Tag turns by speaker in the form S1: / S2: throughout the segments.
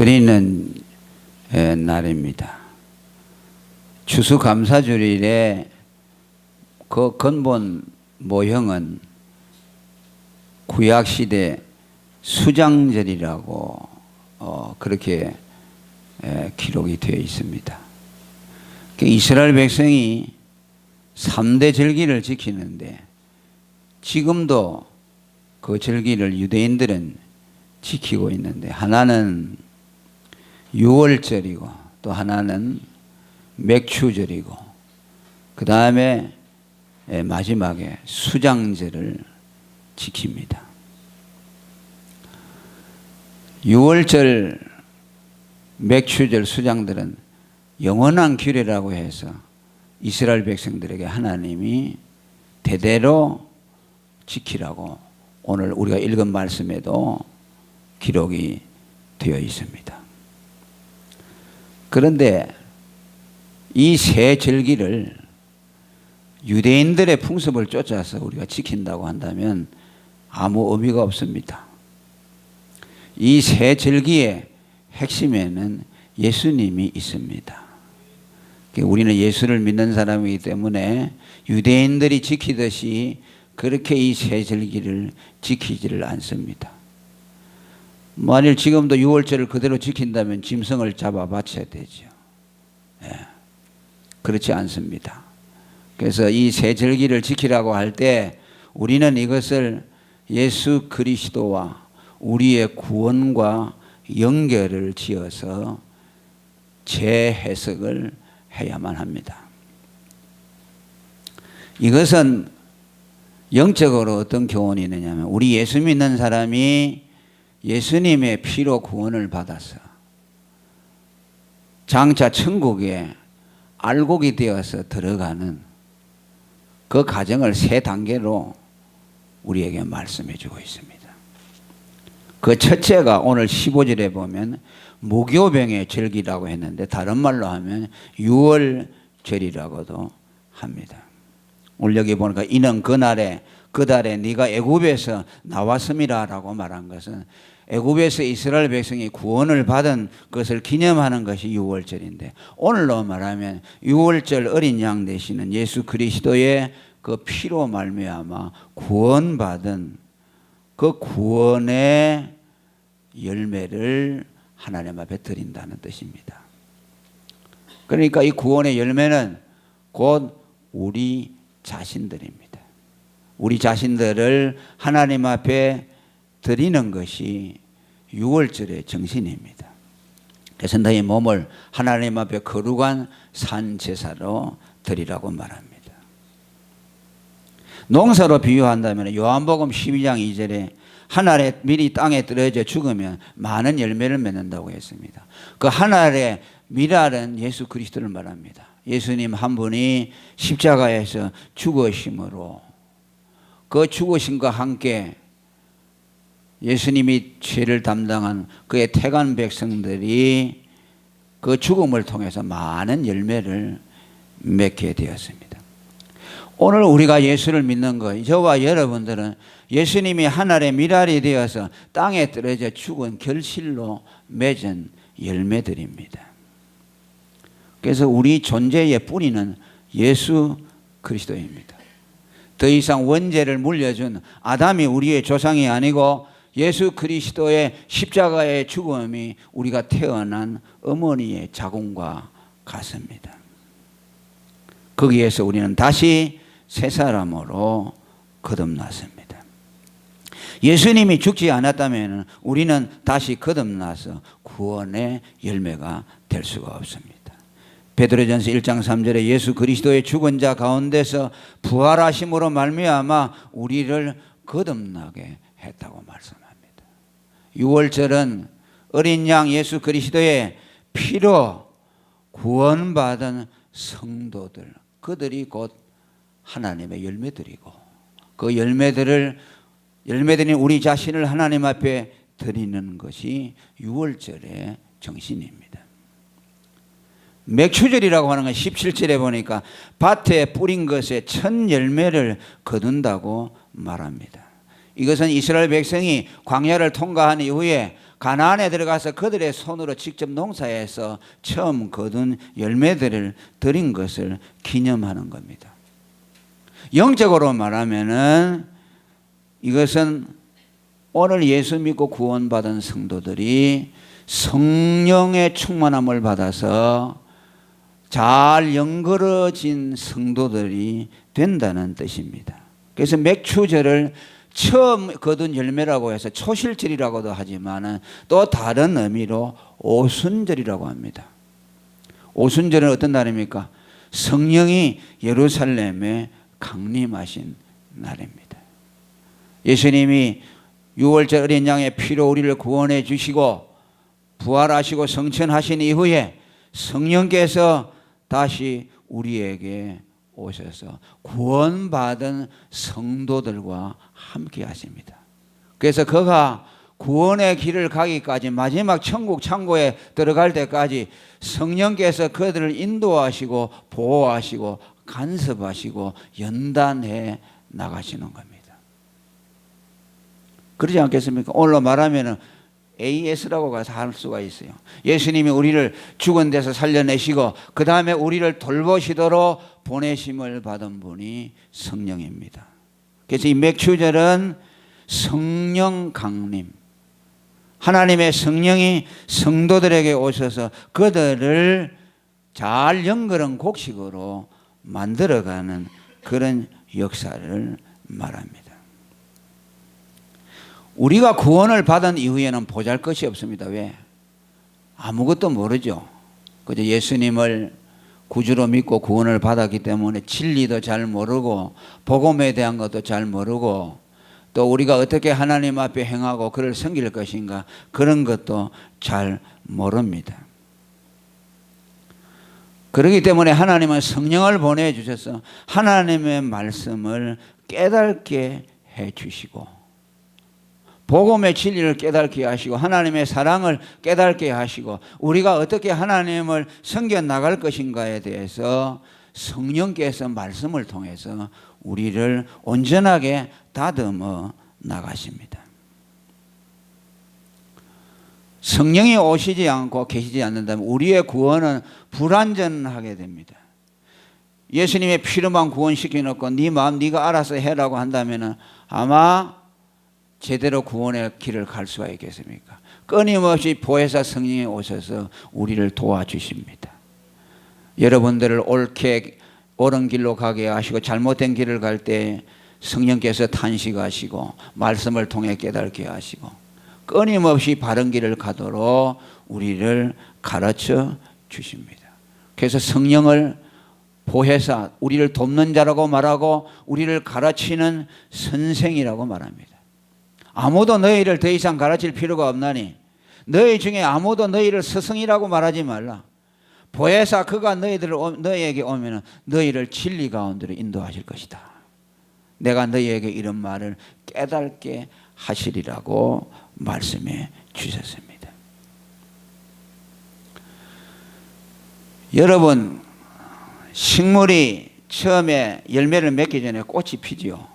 S1: 드리는 날입니다. 추수감사주일의 그 근본 모형은 구약시대 수장절이라고 그렇게 기록이 되어 있습니다. 이스라엘 백성이 3대 절기를 지키는데 지금도 그 절기를 유대인들은 지키고 있는데, 하나는 유월절이고 또 하나는 맥추절이고 그 다음에 마지막에 수장절을 지킵니다. 유월절, 맥추절, 수장들은 영원한 규례라고 해서 이스라엘 백성들에게 하나님이 대대로 지키라고 오늘 우리가 읽은 말씀에도 기록이 되어 있습니다. 그런데 이 세 절기를 유대인들의 풍습을 쫓아서 우리가 지킨다고 한다면 아무 의미가 없습니다. 이 세 절기의 핵심에는 예수님이 있습니다. 우리는 예수를 믿는 사람이기 때문에 유대인들이 지키듯이 그렇게 이 세 절기를 지키지를 않습니다. 만일 지금도 유월절을 그대로 지킨다면 짐승을 잡아 바쳐야 되죠. 그렇지 않습니다. 그래서 이 세 절기를 지키라고 할 때 우리는 이것을 예수 그리스도와 우리의 구원과 연결을 지어서 재해석을 해야만 합니다. 이것은 영적으로 어떤 교훈이 있느냐면, 우리 예수 믿는 사람이 예수님의 피로 구원을 받아서 장차 천국에 알곡이 되어서 들어가는 그 과정을 세 단계로 우리에게 말씀해 주고 있습니다. 그 첫째가 오늘 15절에 보면 무교병의 절기라고 했는데 다른 말로 하면 유월절이라고도 합니다. 오늘 여기 보니까 이는 그날에 그 달에 네가 애굽에서 나왔음이라라고 말한 것은 애굽에서 이스라엘 백성이 구원을 받은 것을 기념하는 것이 유월절인데, 오늘로 말하면 유월절 어린 양 되시는 예수 그리스도의 그 피로 말미암아 구원받은 그 구원의 열매를 하나님 앞에 드린다는 뜻입니다. 그러니까 이 구원의 열매는 곧 우리 자신들입니다. 우리 자신들을 하나님 앞에 드리는 것이 유월절의 정신입니다. 그래서 너희 몸을 하나님 앞에 거룩한 산제사로 드리라고 말합니다. 농사로 비유한다면 요한복음 12장 2절에 한 알의 밀이 땅에 떨어져 죽으면 많은 열매를 맺는다고 했습니다. 그 한 알의 밀알은 예수 그리스도를 말합니다. 예수님 한 분이 십자가에서 죽으심으로 그 죽으심과 함께 예수님이 죄를 담당한 그의 택한 백성들이 그 죽음을 통해서 많은 열매를 맺게 되었습니다. 오늘 우리가 예수를 믿는 것, 저와 여러분들은 예수님이 하늘의 밀알이 되어서 땅에 떨어져 죽은 결실로 맺은 열매들입니다. 그래서 우리 존재의 뿌리는 예수 그리스도입니다. 더 이상 원죄를 물려준 아담이 우리의 조상이 아니고 예수 그리스도의 십자가의 죽음이 우리가 태어난 어머니의 자궁과 같습니다. 거기에서 우리는 다시 새 사람으로 거듭났습니다. 예수님이 죽지 않았다면 우리는 다시 거듭나서 구원의 열매가 될 수가 없습니다. 베드로전서 1장 3절에 예수 그리스도의 죽은 자 가운데서 부활하심으로 말미암아 우리를 거듭나게 했다고 말씀합니다. 유월절은 어린 양 예수 그리스도의 피로 구원받은 성도들, 그들이 곧 하나님의 열매들이고 그 열매들인 우리 자신을 하나님 앞에 드리는 것이 유월절의 정신입니다. 맥추절이라고 하는 건 17절에 보니까 밭에 뿌린 것에 첫 열매를 거둔다고 말합니다. 이것은 이스라엘 백성이 광야를 통과한 이후에 가나안에 들어가서 그들의 손으로 직접 농사해서 처음 거둔 열매들을 드린 것을 기념하는 겁니다. 영적으로 말하면은 이것은 오늘 예수 믿고 구원받은 성도들이 성령의 충만함을 받아서 잘 연결어진 성도들이 된다는 뜻입니다. 그래서 맥추절을 처음 거둔 열매라고 해서 초실절이라고도 하지만 또 다른 의미로 오순절이라고 합니다. 오순절은 어떤 날입니까? 성령이 예루살렘에 강림하신 날입니다. 예수님이 6월절 어린 양의 피로 우리를 구원해 주시고 부활하시고 성천하신 이후에 성령께서 다시 우리에게 오셔서 구원받은 성도들과 함께 하십니다. 그래서 그가 구원의 길을 가기까지 마지막 천국 창고에 들어갈 때까지 성령께서 그들을 인도하시고 보호하시고 간섭하시고 연단해 나가시는 겁니다. 그러지 않겠습니까? 오늘로 말하면 AS라고 할 수가 있어요. 예수님이 우리를 죽은 데서 살려내시고 그 다음에 우리를 돌보시도록 보내심을 받은 분이 성령입니다. 그래서 이 맥추절은 성령 강림, 하나님의 성령이 성도들에게 오셔서 그들을 잘 연결한 곡식으로 만들어가는 그런 역사를 말합니다. 우리가 구원을 받은 이후에는 보잘것이 없습니다. 왜? 아무것도 모르죠. 그저 예수님을 구주로 믿고 구원을 받았기 때문에 진리도 잘 모르고 복음에 대한 것도 잘 모르고 또 우리가 어떻게 하나님 앞에 행하고 그를 섬길 것인가 그런 것도 잘 모릅니다. 그렇기 때문에 하나님은 성령을 보내주셔서 하나님의 말씀을 깨닫게 해주시고 복음의 진리를 깨닫게 하시고 하나님의 사랑을 깨닫게 하시고 우리가 어떻게 하나님을 섬겨 나갈 것인가에 대해서 성령께서 말씀을 통해서 우리를 온전하게 다듬어 나가십니다. 성령이 오시지 않고 계시지 않는다면 우리의 구원은 불완전하게 됩니다. 예수님의 피로만 구원시켜 놓고 네 마음 네가 알아서 해라고 한다면 아마 제대로 구원의 길을 갈 수가 있겠습니까? 끊임없이 보혜사 성령이 오셔서 우리를 도와주십니다. 여러분들을 옳게 옳은 길로 가게 하시고 잘못된 길을 갈 때 성령께서 탄식하시고 말씀을 통해 깨닫게 하시고 끊임없이 바른 길을 가도록 우리를 가르쳐 주십니다. 그래서 성령을 보혜사, 우리를 돕는 자라고 말하고 우리를 가르치는 선생이라고 말합니다. 아무도 너희를 더 이상 가르칠 필요가 없나니 너희 중에 아무도 너희를 스승이라고 말하지 말라. 보혜사 그가 너희에게 오면 너희를 진리 가운데로 인도하실 것이다. 내가 너희에게 이런 말을 깨닫게 하시리라고 말씀해 주셨습니다. 여러분, 식물이 처음에 열매를 맺기 전에 꽃이 피지요.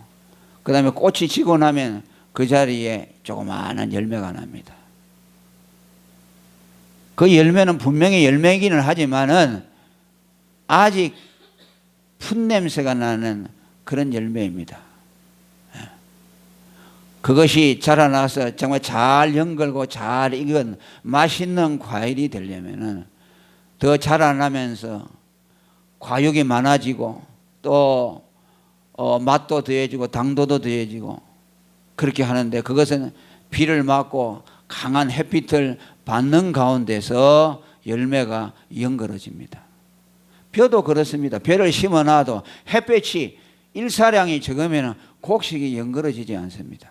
S1: 그 다음에 꽃이 지고 나면 그 자리에 조그마한 열매가 납니다. 그 열매는 분명히 열매이기는 하지만은 아직 풋냄새가 나는 그런 열매입니다. 그것이 자라나서 정말 잘 연결고 잘 익은 맛있는 과일이 되려면은 더 자라나면서 과육이 많아지고 또 맛도 더해지고 당도도 더해지고 그렇게 하는데 그것은 비를 맞고 강한 햇빛을 받는 가운데서 열매가 연결어집니다. 벼도 그렇습니다. 벼를 심어놔도 햇볕이 일사량이 적으면 곡식이 연결어지지 않습니다.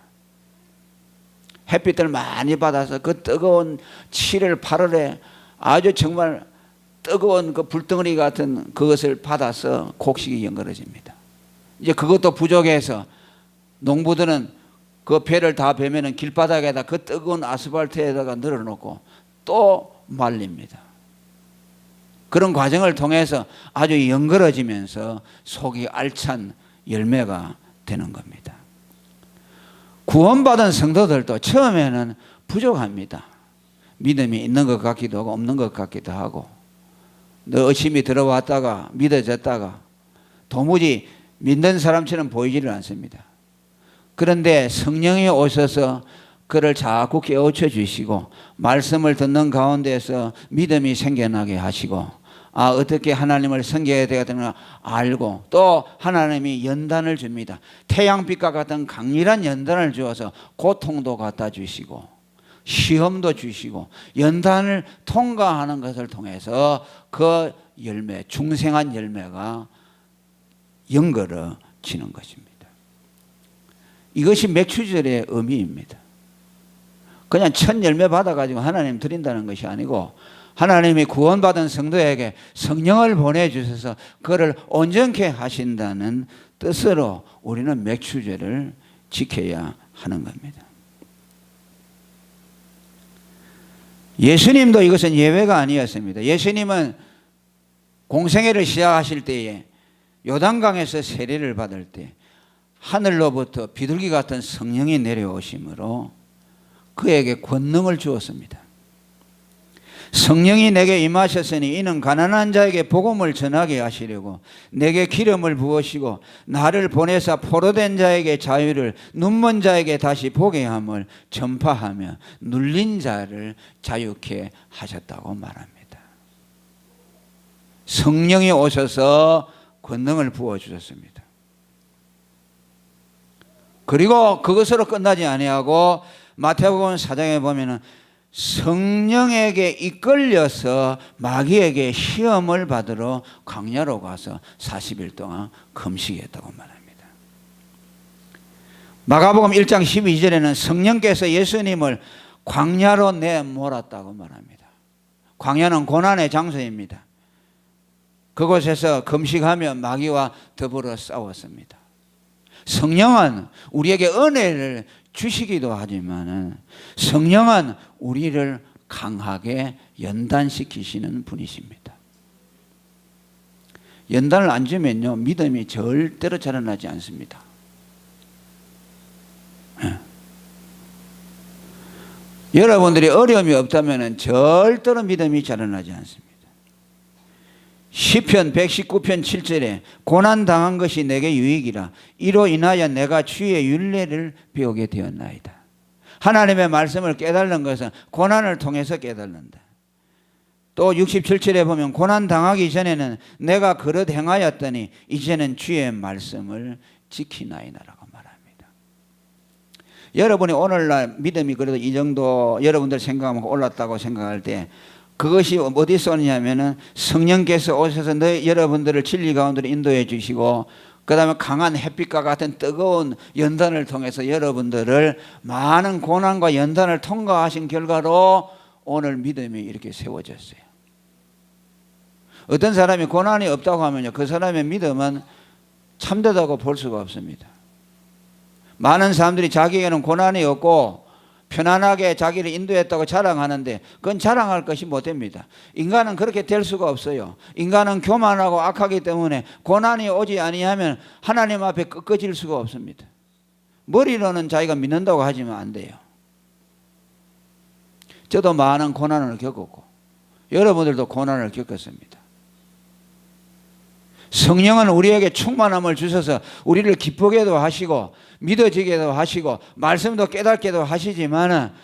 S1: 햇빛을 많이 받아서 그 뜨거운 7월 8월에 아주 정말 뜨거운 그 불덩어리 같은 그것을 받아서 곡식이 연결어집니다. 이제 그것도 부족해서 농부들은 그 배를 다 베면은 길바닥에다 그 뜨거운 아스팔트에다가 늘어놓고 또 말립니다. 그런 과정을 통해서 아주 연결어지면서 속이 알찬 열매가 되는 겁니다. 구원받은 성도들도 처음에는 부족합니다. 믿음이 있는 것 같기도 하고 없는 것 같기도 하고, 너 의심이 들어왔다가 믿어졌다가 도무지 믿는 사람처럼 보이지를 않습니다. 그런데 성령이 오셔서 그를 자꾸 깨우쳐 주시고 말씀을 듣는 가운데서 믿음이 생겨나게 하시고, 어떻게 하나님을 섬겨야 되겠다는 걸 알고, 또 하나님이 연단을 줍니다. 태양빛과 같은 강렬한 연단을 주어서 고통도 갖다 주시고 시험도 주시고 연단을 통과하는 것을 통해서 그 열매, 중생한 열매가 연걸어지는 것입니다. 이것이 맥추절의 의미입니다. 그냥 첫 열매 받아가지고 하나님 드린다는 것이 아니고, 하나님이 구원받은 성도에게 성령을 보내주셔서 그를 온전케 하신다는 뜻으로 우리는 맥추절을 지켜야 하는 겁니다. 예수님도 이것은 예외가 아니었습니다. 예수님은 공생애를 시작하실 때에 요단강에서 세례를 받을 때 하늘로부터 비둘기 같은 성령이 내려오심으로 그에게 권능을 주었습니다. 성령이 내게 임하셨으니 이는 가난한 자에게 복음을 전하게 하시려고 내게 기름을 부으시고 나를 보내사 포로된 자에게 자유를, 눈먼 자에게 다시 보게 함을 전파하며 눌린 자를 자유케 하셨다고 말합니다. 성령이 오셔서 권능을 부어주셨습니다. 그리고 그것으로 끝나지 아니하고 마태복음 4장에 보면은 성령에게 이끌려서 마귀에게 시험을 받으러 광야로 가서 40일 동안 금식했다고 말합니다. 마가복음 1장 12절에는 성령께서 예수님을 광야로 내몰았다고 말합니다. 광야는 고난의 장소입니다. 그곳에서 금식하며 마귀와 더불어 싸웠습니다. 성령은 우리에게 은혜를 주시기도 하지만 성령은 우리를 강하게 연단시키시는 분이십니다. 연단을 안 주면요, 믿음이 절대로 자라나지 않습니다. 여러분들이 어려움이 없다면 절대로 믿음이 자라나지 않습니다. 시편 119편 7절에 고난당한 것이 내게 유익이라 이로 인하여 내가 주의 율례를 배우게 되었나이다. 하나님의 말씀을 깨달는 것은 고난을 통해서 깨달는다. 또 67절에 보면 고난당하기 전에는 내가 그릇 행하였더니 이제는 주의 말씀을 지키나이다라고 말합니다. 여러분이 오늘날 믿음이 그래도 이 정도 여러분들 생각하면 올랐다고 생각할 때 그것이 어디서 오느냐면은 성령께서 오셔서 여러분들을 진리 가운데로 인도해 주시고, 그 다음에 강한 햇빛과 같은 뜨거운 연단을 통해서 여러분들을 많은 고난과 연단을 통과하신 결과로 오늘 믿음이 이렇게 세워졌어요. 어떤 사람이 고난이 없다고 하면요, 그 사람의 믿음은 참되다고 볼 수가 없습니다. 많은 사람들이 자기에게는 고난이 없고 편안하게 자기를 인도했다고 자랑하는데 그건 자랑할 것이 못 됩니다. 인간은 그렇게 될 수가 없어요. 인간은 교만하고 악하기 때문에 고난이 오지 아니하면 하나님 앞에 꺾어질 수가 없습니다. 머리로는 자기가 믿는다고 하지만 안 돼요. 저도 많은 고난을 겪었고 여러분들도 고난을 겪었습니다. 성령은 우리에게 충만함을 주셔서 우리를 기쁘게도 하시고 믿어지게도 하시고 말씀도 깨닫게도 하시지만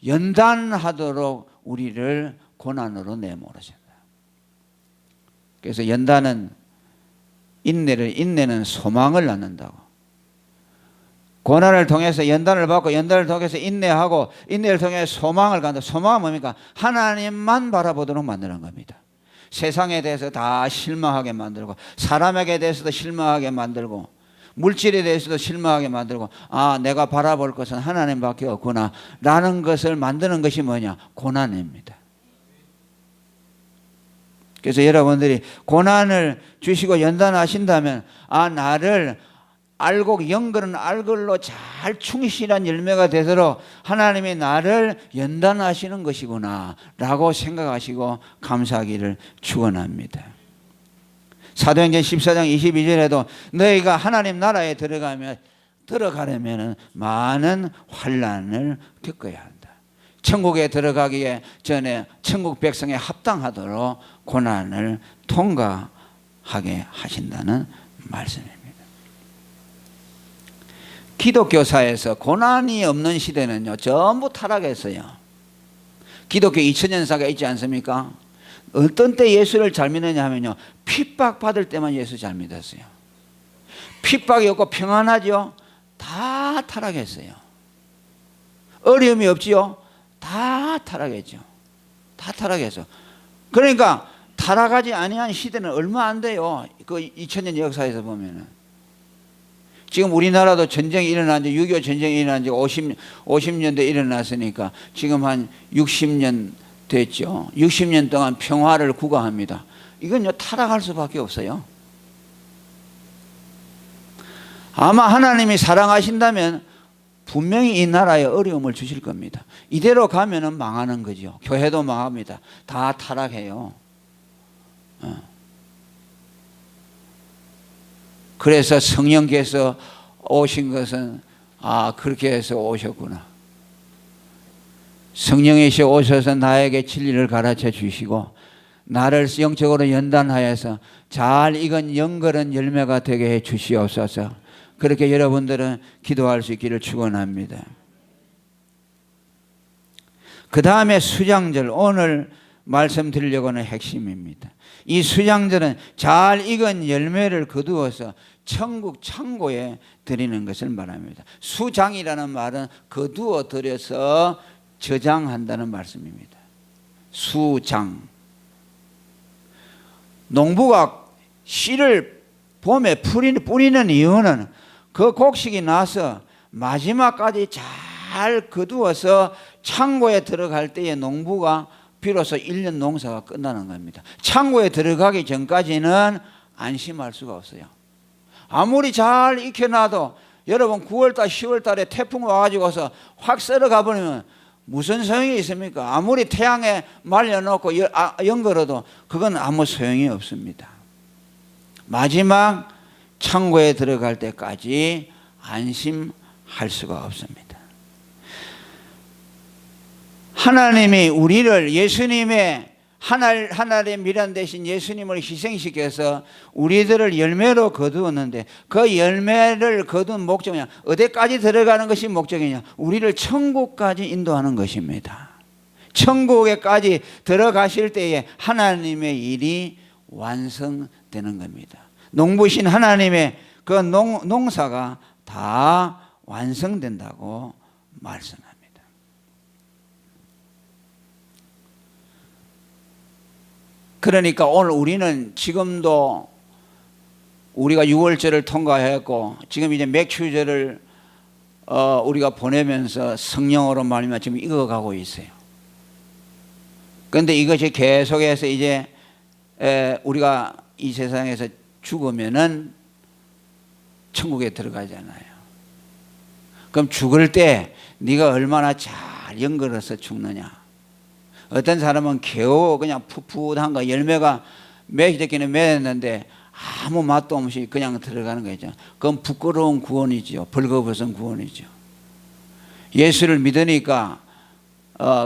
S1: 연단하도록 우리를 고난으로 내몰으신다. 그래서 연단은 인내는 소망을 낳는다고. 고난을 통해서 연단을 받고 연단을 통해서 인내하고 인내를 통해 소망을 갖는다. 소망은 뭡니까? 하나님만 바라보도록 만드는 겁니다. 세상에 대해서 다 실망하게 만들고 사람에게 대해서도 실망하게 만들고 물질에 대해서도 실망하게 만들고 내가 바라볼 것은 하나님밖에 없구나 라는 것을 만드는 것이 뭐냐? 고난입니다. 그래서 여러분들이 고난을 주시고 연단하신다면 나를 알고 영글은 알걸로 잘 충실한 열매가 되도록 하나님이 나를 연단하시는 것이구나 라고 생각하시고 감사하기를 축원합니다. 사도행전 14장 22절에도 너희가 하나님 나라에 들어가려면 많은 환난을 겪어야 한다. 천국에 들어가기에 전에 천국 백성에 합당하도록 고난을 통과하게 하신다는 말씀입니다. 기독교사에서 고난이 없는 시대는요, 전부 타락했어요. 기독교 2000년사가 있지 않습니까? 어떤 때 예수를 잘 믿느냐 하면요, 핍박받을 때만 예수 잘 믿었어요. 핍박이 없고 평안하죠? 다 타락했어요. 어려움이 없지요? 다 타락했죠. 다 타락해서. 그러니까 타락하지 아니한 시대는 얼마 안 돼요. 그 2000년 역사에서 보면은. 지금 우리나라도 전쟁이 일어난 지 6.25 전쟁이 일어난 지 50년대 일어났으니까 지금 한 60년 됐죠. 60년 동안 평화를 구가합니다. 이건요, 타락할 수밖에 없어요. 아마 하나님이 사랑하신다면 분명히 이 나라에 어려움을 주실 겁니다. 이대로 가면은 망하는 거죠. 교회도 망합니다. 다 타락해요. 그래서 성령께서 오신 것은 그렇게 해서 오셨구나. 성령이시 오셔서 나에게 진리를 가르쳐 주시고 나를 영적으로 연단하여서 잘 익은 영걸은 열매가 되게 해 주시옵소서. 그렇게 여러분들은 기도할 수 있기를 축원합니다. 그 다음에 수장절, 오늘 말씀드리려고 하는 핵심입니다. 이 수장절은 잘 익은 열매를 거두어서 천국 창고에 드리는 것을 말합니다. 수장이라는 말은 거두어 들여서 저장한다는 말씀입니다. 수장. 농부가 씨를 봄에 뿌리는 이유는 그 곡식이 나서 마지막까지 잘 거두어서 창고에 들어갈 때에 농부가 비로소 1년 농사가 끝나는 겁니다. 창고에 들어가기 전까지는 안심할 수가 없어요. 아무리 잘 익혀놔도 여러분 9월달 10월달에 태풍 와가지고서 확 썰어가 버리면 무슨 소용이 있습니까? 아무리 태양에 말려놓고 연걸어도 그건 아무 소용이 없습니다. 마지막 창고에 들어갈 때까지 안심할 수가 없습니다. 하나님이 우리를 예수님의 하나님의 미란 대신 예수님을 희생시켜서 우리들을 열매로 거두었는데 그 열매를 거둔 목적은 어디까지 들어가는 것이 목적이냐? 우리를 천국까지 인도하는 것입니다. 천국에까지 들어가실 때에 하나님의 일이 완성되는 겁니다. 농부신 하나님의 그 농사가 다 완성된다고 말씀합니다. 그러니까 오늘 우리는 지금도 우리가 6월절을 통과했고 지금 이제 맥추절을 우리가 보내면서 성령으로 말미암아 지금 익어가고 있어요. 그런데 이것이 계속해서 이제 우리가 이 세상에서 죽으면은 천국에 들어가잖아요. 그럼 죽을 때 네가 얼마나 잘 연걸어서 죽느냐. 어떤 사람은 겨우 그냥 풋풋한 거 열매가 맺기는 맺었는데 아무 맛도 없이 그냥 들어가는 거죠. 그건 부끄러운 구원이죠. 벌거벗은 구원이죠. 예수를 믿으니까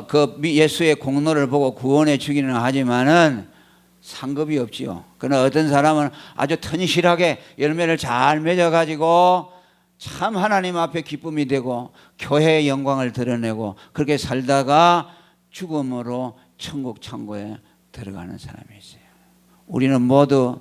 S1: 그 예수의 공로를 보고 구원해 주기는 하지만은 상급이 없지요. 그러나 어떤 사람은 아주 튼실하게 열매를 잘 맺어가지고 참 하나님 앞에 기쁨이 되고 교회의 영광을 드러내고 그렇게 살다가 죽음으로 천국 창고에 들어가는 사람이 있어요. 우리는 모두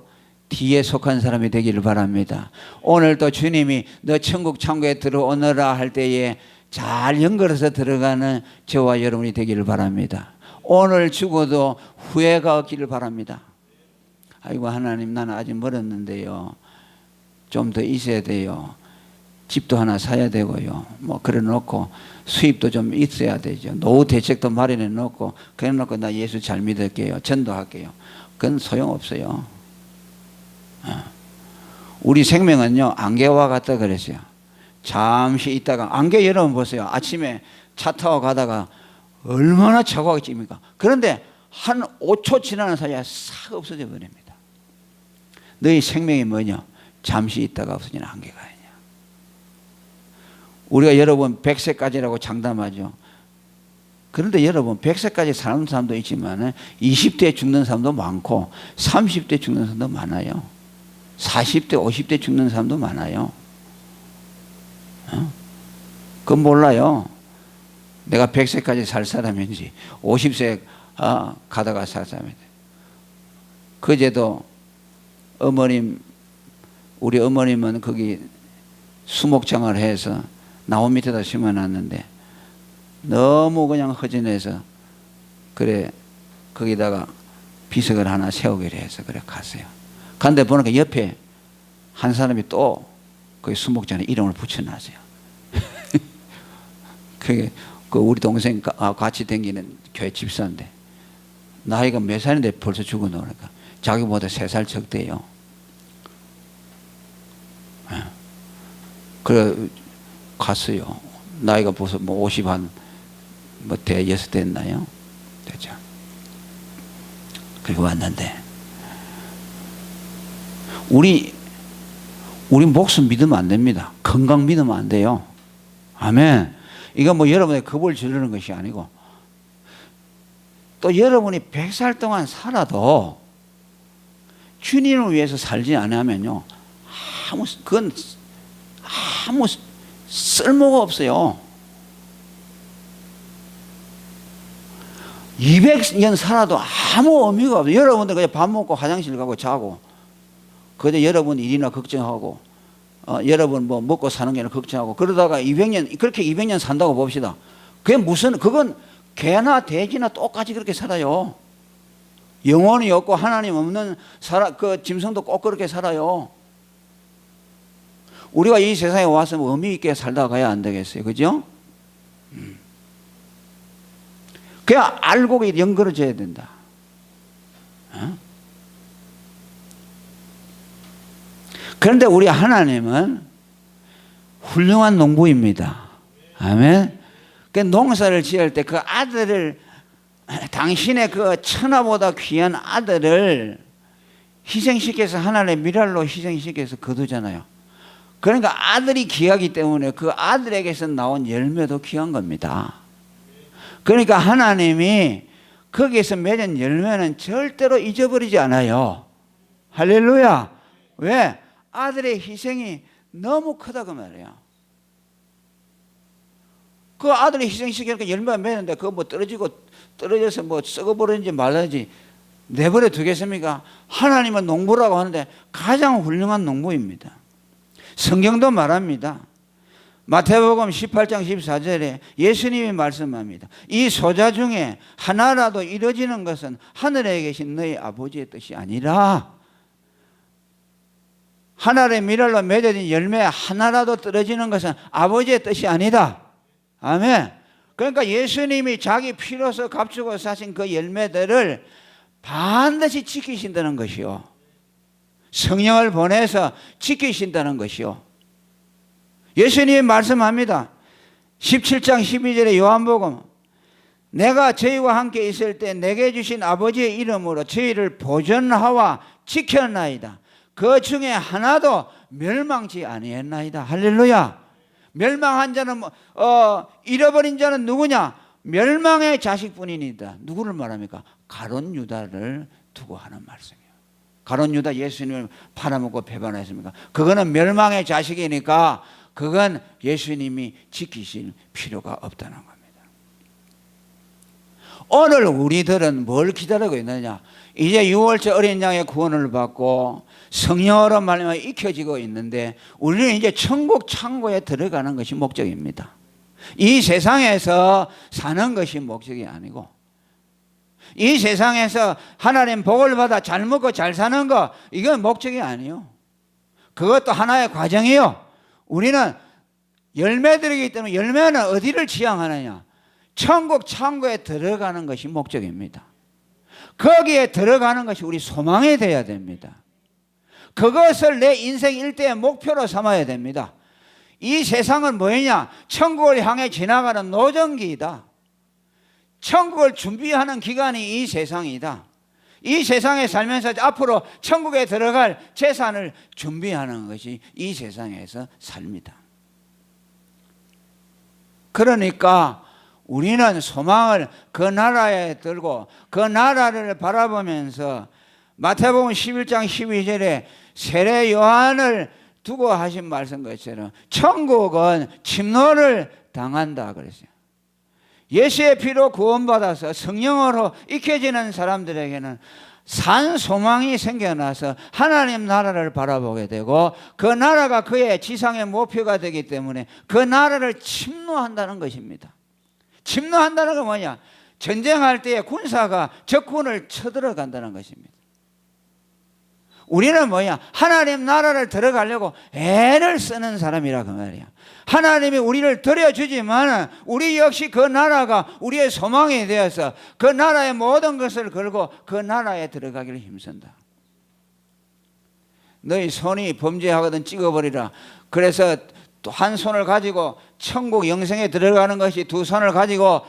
S1: 뒤에 속한 사람이 되기를 바랍니다. 오늘도 주님이 너 천국 창고에 들어오너라 할 때에 잘 연결해서 들어가는 저와 여러분이 되기를 바랍니다. 오늘 죽어도 후회가 없기를 바랍니다. 아이고 하나님 나는 아직 멀었는데요. 좀 더 있어야 돼요. 집도 하나 사야 되고요. 뭐 그래 놓고 수입도 좀 있어야 되죠. 노후 대책도 마련해 놓고 그래 놓고 나 예수 잘 믿을게요. 전도할게요. 그건 소용없어요. 우리 생명은요 안개와 같다 그랬어요. 잠시 있다가 안개 여러분 보세요. 아침에 차 타고 가다가 얼마나 차고가 찝니까? 그런데 한 5초 지나는 사이에 싹 없어져 버립니다. 너희 생명이 뭐냐? 잠시 있다가 없어지는 안개가 아니냐. 우리가 여러분 100세까지라고 장담하죠. 그런데 여러분 100세까지 사는 사람도 있지만 20대에 죽는 사람도 많고 30대 죽는 사람도 많아요. 40대 50대 죽는 사람도 많아요. 그건 몰라요. 내가 100세까지 살 사람인지 50세 가다가 살 사람인지. 그제도 우리 어머님은 거기 수목장을 해서 나무 밑에다 심어놨는데 너무 그냥 허전해서 그래 거기다가 비석을 하나 세우기로 해서 그래 갔어요. 근데 보니까 옆에 한 사람이 또 거기 수목장에 이름을 붙여놨어요. 그게 그 우리 동생 같이 다니는 교회 집사인데 나이가 몇 살인데 벌써 죽었나 그러니까 자기보다 3살 적대요. 그래 갔어요. 나이가 벌써 뭐 50 한 뭐 대여섯 됐나요? 됐죠. 그리고 왔는데 우리 목숨 믿으면 안 됩니다. 건강 믿으면 안 돼요. 아멘. 이건 뭐 여러분의 겁을 지르는 것이 아니고 또 여러분이 100살 동안 살아도 주님을 위해서 살지 않으면요 그건 아무 쓸모가 없어요. 200년 살아도 아무 의미가 없어요. 여러분들 그냥 밥 먹고 화장실 가고 자고 그저 여러분 일이나 걱정하고 여러분 뭐 먹고 사는 게나 걱정하고 그러다가 200년 그렇게 200년 산다고 봅시다. 그건 개나 돼지나 똑같이 그렇게 살아요. 영혼이 없고 하나님 없는 그 짐승도 꼭 그렇게 살아요. 우리가 이 세상에 와서 뭐 의미 있게 살다 가야 안 되겠어요. 그죠? 그냥 알고 연결해줘야 된다. 그런데 우리 하나님은 훌륭한 농부입니다. 아멘. 그 농사를 지을 때 그 아들을 당신의 그 천하보다 귀한 아들을 희생시켜서 하나님의 미랄로 희생시켜서 거두잖아요. 그러니까 아들이 귀하기 때문에 그 아들에게서 나온 열매도 귀한 겁니다. 그러니까 하나님이 거기에서 맺은 열매는 절대로 잊어버리지 않아요. 할렐루야. 왜? 아들의 희생이 너무 크다 그 말이에요. 그 아들이 희생시키니까 열매가 맺는데 그거 뭐 떨어져서 뭐 썩어버리는지 말든지 내버려 두겠습니까? 하나님은 농부라고 하는데 가장 훌륭한 농부입니다. 성경도 말합니다. 마태복음 18장 14절에 예수님이 말씀합니다. 이 소자 중에 하나라도 이루어지는 것은 하늘에 계신 너희 아버지의 뜻이 아니라 하늘의 미랄로 맺어진 열매 하나라도 떨어지는 것은 아버지의 뜻이 아니다. 아멘. 그러니까 예수님이 자기 피로서 값주고 사신 그 열매들을 반드시 지키신다는 것이요. 성령을 보내서 지키신다는 것이요. 예수님이 말씀합니다. 17장 12절에 요한복음 내가 저희와 함께 있을 때 내게 주신 아버지의 이름으로 저희를 보존하와 지켰나이다. 그 중에 하나도 멸망치 아니했나이다. 할렐루야. 멸망한 자는 잃어버린 자는 누구냐? 멸망의 자식뿐이니다. 누구를 말합니까? 가룟 유다를 두고 하는 말씀이에요. 가룟 유다 예수님을 팔아먹고 배반했습니까? 그거는 멸망의 자식이니까 그건 예수님이 지키실 필요가 없다는 겁니다. 오늘 우리들은 뭘 기다리고 있느냐? 이제 6월째 어린 양의 구원을 받고 성령으로 말미암아 익혀지고 있는데 우리는 이제 천국 창고에 들어가는 것이 목적입니다. 이 세상에서 사는 것이 목적이 아니고 이 세상에서 하나님 복을 받아 잘 먹고 잘 사는 거 이건 목적이 아니에요. 그것도 하나의 과정이요. 우리는 열매들이기 때문에 열매는 어디를 지향하느냐? 천국 창고에 들어가는 것이 목적입니다. 거기에 들어가는 것이 우리 소망이 되어야 됩니다. 그것을 내 인생 일대의 목표로 삼아야 됩니다. 이 세상은 뭐냐? 천국을 향해 지나가는 노정기이다. 천국을 준비하는 기간이 이 세상이다. 이 세상에 살면서 앞으로 천국에 들어갈 재산을 준비하는 것이 이 세상에서 삽니다. 그러니까 우리는 소망을 그 나라에 들고 그 나라를 바라보면서 마태복음 11장 12절에 세례 요한을 두고 하신 말씀 것처럼 천국은 침노를 당한다 그랬어요. 예수의 피로 구원받아서 성령으로 익혀지는 사람들에게는 산 소망이 생겨나서 하나님 나라를 바라보게 되고 그 나라가 그의 지상의 목표가 되기 때문에 그 나라를 침노한다는 것입니다. 침노한다는 건 뭐냐? 전쟁할 때에 군사가 적군을 쳐들어간다는 것입니다. 우리는 뭐야? 하나님 나라를 들어가려고 애를 쓰는 사람이라 그 말이야. 하나님이 우리를 들여주지만 우리 역시 그 나라가 우리의 소망이 되어서 그 나라의 모든 것을 걸고 그 나라에 들어가기를 힘쓴다. 너희 손이 범죄하거든 찍어버리라. 그래서 또 한 손을 가지고 천국 영생에 들어가는 것이 두 손을 가지고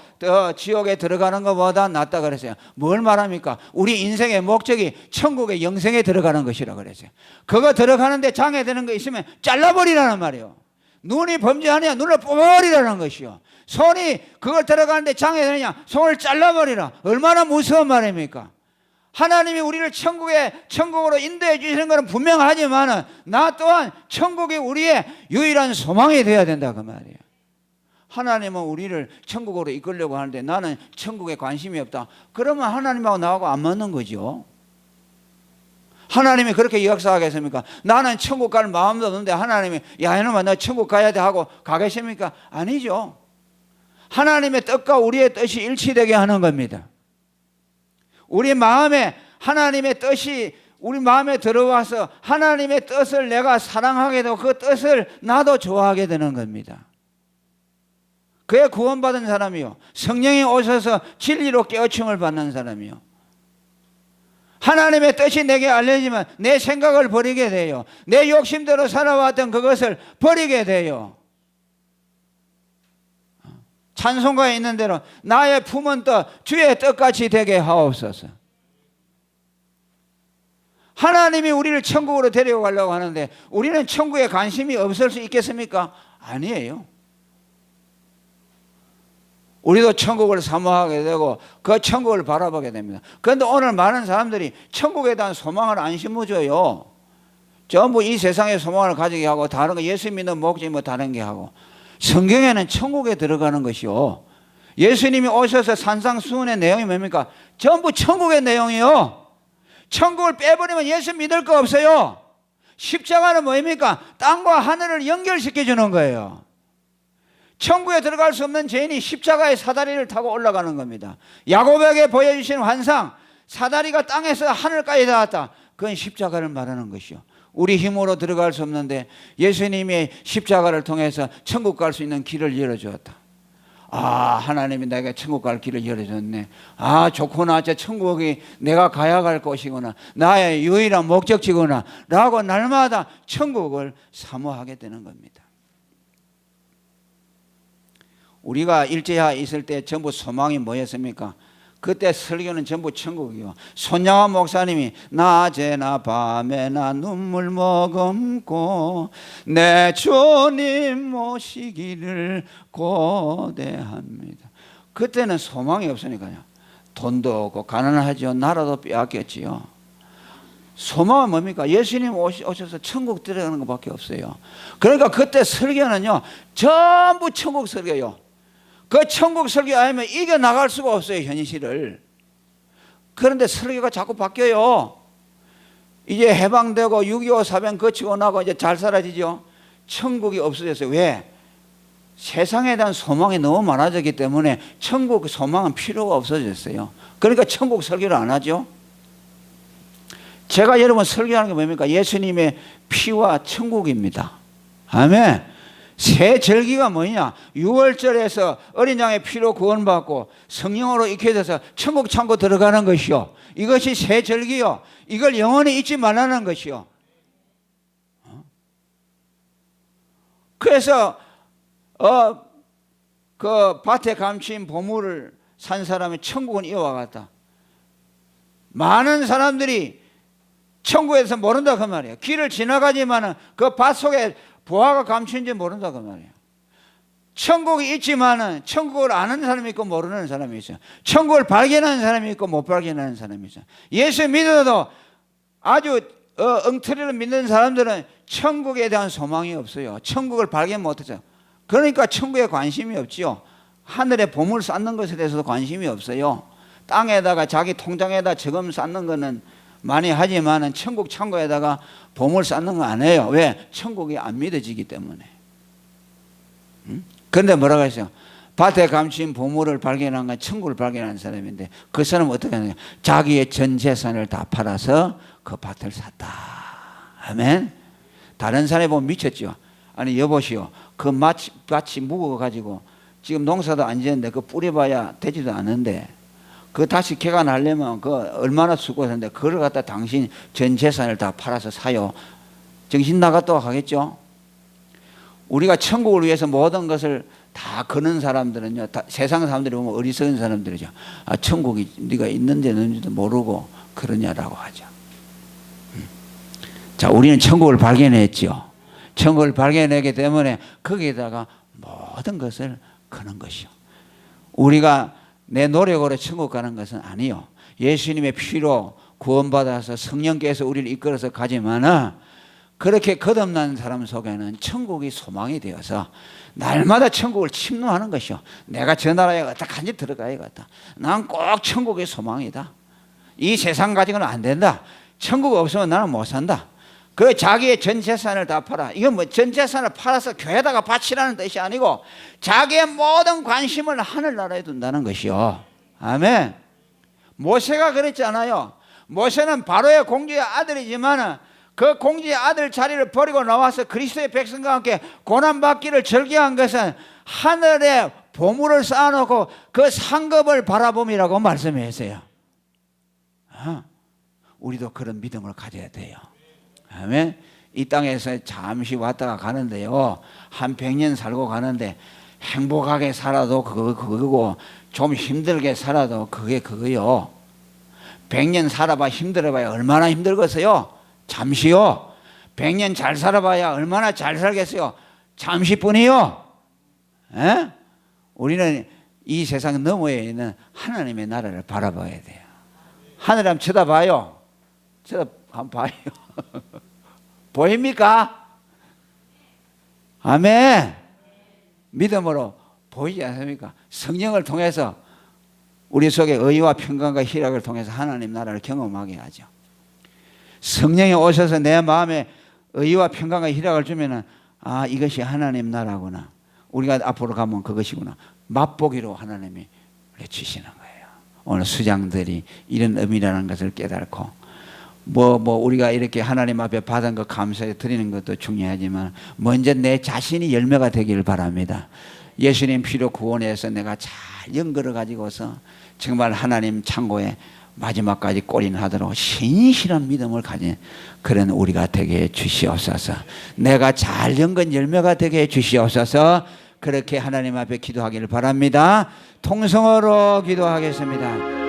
S1: 지옥에 들어가는 것보다 낫다 그랬어요. 뭘 말합니까? 우리 인생의 목적이 천국의 영생에 들어가는 것이라 그랬어요. 그거 들어가는데 장애되는 거 있으면 잘라버리라는 말이에요. 눈이 범죄하냐 눈을 뽑아버리라는 것이요. 손이 그걸 들어가는데 장애되느냐 손을 잘라버리라. 얼마나 무서운 말입니까? 하나님이 우리를 천국으로 인도해 주시는 것은 분명하지만 나 또한 천국이 우리의 유일한 소망이 되어야 된다 그 말이에요. 하나님은 우리를 천국으로 이끌려고 하는데 나는 천국에 관심이 없다. 그러면 하나님하고 나하고 안 맞는 거죠. 하나님이 그렇게 역사하겠습니까? 나는 천국 갈 마음도 없는데 하나님이 야 이놈아 너 천국 가야 돼 하고 가겠습니까? 아니죠. 하나님의 뜻과 우리의 뜻이 일치되게 하는 겁니다. 우리 마음에 하나님의 뜻이 우리 마음에 들어와서 하나님의 뜻을 내가 사랑하게 되고 그 뜻을 나도 좋아하게 되는 겁니다. 그에 구원받은 사람이요. 성령이 오셔서 진리로 깨우침을 받는 사람이요. 하나님의 뜻이 내게 알려지면 내 생각을 버리게 돼요. 내 욕심대로 살아왔던 그것을 버리게 돼요. 찬송가에 있는 대로 나의 품은 뜻 주의 뜻같이 되게 하옵소서. 하나님이 우리를 천국으로 데려가려고 하는데 우리는 천국에 관심이 없을 수 있겠습니까? 아니에요. 우리도 천국을 사모하게 되고 그 천국을 바라보게 됩니다. 그런데 오늘 많은 사람들이 천국에 대한 소망을 안 심어줘요. 전부 이 세상의 소망을 가지게 하고 다른 거 예수 믿는 목적이 뭐 다른 게 하고 성경에는 천국에 들어가는 것이요. 예수님이 오셔서 산상수훈의 내용이 뭡니까? 전부 천국의 내용이요. 천국을 빼버리면 예수 믿을 거 없어요. 십자가는 뭡니까? 땅과 하늘을 연결시켜 주는 거예요. 천국에 들어갈 수 없는 죄인이 십자가의 사다리를 타고 올라가는 겁니다. 야고보에게 보여주신 환상, 사다리가 땅에서 하늘까지 닿았다. 그건 십자가를 말하는 것이요. 우리 힘으로 들어갈 수 없는데 예수님의 십자가를 통해서 천국 갈 수 있는 길을 열어주었다. 아, 하나님이 내가 천국 갈 길을 열어줬네. 아, 좋구나. 저 천국이 내가 가야 갈 곳이구나. 나의 유일한 목적지구나. 라고 날마다 천국을 사모하게 되는 겁니다. 우리가 일제하 있을 때 전부 소망이 뭐였습니까? 그때 설교는 전부 천국이요. 손양화 목사님이 낮에나 밤에나 눈물 머금고 내 주님 모시기를 고대합니다. 그때는 소망이 없으니까요. 돈도 없고 가난하지요. 나라도 빼앗겼지요. 소망은 뭡니까? 예수님 오셔서 천국 들어가는 것밖에 없어요. 그러니까 그때 설교는요 전부 천국 설교요. 그 천국 설교 아니면 이겨나갈 수가 없어요, 현실을. 그런데 설교가 자꾸 바뀌어요. 이제 해방되고 6.25 사변 거치고 나고 이제 잘 살아지죠. 천국이 없어졌어요. 왜? 세상에 대한 소망이 너무 많아졌기 때문에 천국 소망은 필요가 없어졌어요. 그러니까 천국 설교를 안 하죠. 제가 여러분 설교하는 게 뭡니까? 예수님의 피와 천국입니다. 아멘. 새 절기가 뭐냐? 6월절에서 어린 양의 피로 구원받고 성령으로 익혀져서 천국 창고 들어가는 것이요. 이것이 새 절기요. 이걸 영원히 잊지 말라는 것이요. 그래서 그 밭에 감춘 보물을 산 사람이 천국은 이와 같다. 많은 사람들이 천국에서 모른다 그 말이에요. 길을 지나가지만은 그 밭 속에 보화가 감춘지 모른다 그 말이에요. 천국이 있지만은 천국을 아는 사람이 있고 모르는 사람이 있어요. 천국을 발견하는 사람이 있고 못 발견하는 사람이 있어요. 예수 믿어도 아주 엉터리로 믿는 사람들은 천국에 대한 소망이 없어요. 천국을 발견 못하죠. 그러니까 천국에 관심이 없지요. 하늘에 보물 쌓는 것에 대해서도 관심이 없어요. 땅에다가 자기 통장에다 저금 쌓는 거는 많이 하지만은 천국 창고에다가 보물 쌓는 거 안 해요. 왜? 천국이 안 믿어지기 때문에. 그런데 뭐라고 했어요? 밭에 감춘 보물을 발견한 건 천국을 발견한 사람인데 그 사람은 어떻게 하느냐? 자기의 전 재산을 다 팔아서 그 밭을 샀다. 아멘. 다른 사람이 보면 미쳤죠. 아니 여보시오, 그 밭이 묵어가지고 지금 농사도 안 지었는데 그 뿌려봐야 되지도 않은데 그 다시 개간하려면 그 얼마나 수고했는데 그걸 갖다 당신 전 재산을 다 팔아서 사요. 정신 나갔다고 하겠죠. 우리가 천국을 위해서 모든 것을 다 거는 사람들은요, 다 세상 사람들이 보면 어리석은 사람들이죠. 아, 천국이 네가 있는지 없는지도 모르고 그러냐라고 하죠. 자, 우리는 천국을 발견했죠. 천국을 발견했기 때문에 거기에다가 모든 것을 거는 것이요. 우리가 내 노력으로 천국 가는 것은 아니요. 예수님의 피로 구원받아서 성령께서 우리를 이끌어서 가지만은 그렇게 거듭난 사람 속에는 천국이 소망이 되어서 날마다 천국을 침노하는 것이요. 내가 저 나라에 어떡하니 들어가야겠다. 난 꼭 천국의 소망이다. 이 세상 가지고는 안 된다. 천국 없으면 나는 못 산다. 그 자기의 전 재산을 다 팔아. 이건 뭐 전 재산을 팔아서 교회에다가 바치라는 뜻이 아니고 자기의 모든 관심을 하늘나라에 둔다는 것이요. 아멘. 모세가 그랬잖아요. 모세는 바로의 공주의 아들이지만 그 공주의 아들 자리를 버리고 나와서 그리스도의 백성과 함께 고난받기를 절개한 것은 하늘에 보물을 쌓아놓고 그 상급을 바라봄이라고 말씀했어요. 우리도 그런 믿음을 가져야 돼요. 아멘. 이 땅에서 잠시 왔다가 가는데요, 한 100년 살고 가는데 행복하게 살아도 그거고 좀 힘들게 살아도 그게 그거요. 100년 살아봐 힘들어봐야 얼마나 힘들겠어요? 잠시요. 100년 잘 살아봐야 얼마나 잘 살겠어요? 잠시뿐이요. 에? 우리는 이 세상 너머에 있는 하나님의 나라를 바라봐야 돼요. 하늘 한번 쳐다봐요. 한번 봐요. 보입니까? 아멘. 믿음으로 보이지 않습니까? 성령을 통해서 우리 속에 의와 평강과 희락을 통해서 하나님 나라를 경험하게 하죠. 성령이 오셔서 내 마음에 의와 평강과 희락을 주면은 아, 이것이 하나님 나라구나. 우리가 앞으로 가면 그것이구나. 맛보기로 하나님이 주시는 거예요. 오늘 수장들이 이런 의미라는 것을 깨닫고 우리가 이렇게 하나님 앞에 받은 것 감사해 드리는 것도 중요하지만 먼저 내 자신이 열매가 되기를 바랍니다. 예수님 피로 구원해서 내가 잘 연결을 가지고서 정말 하나님 창고에 마지막까지 골인하도록 신실한 믿음을 가진 그런 우리가 되게 해 주시옵소서. 내가 잘 연건 열매가 되게 해 주시옵소서. 그렇게 하나님 앞에 기도하기를 바랍니다. 통성어로 기도하겠습니다.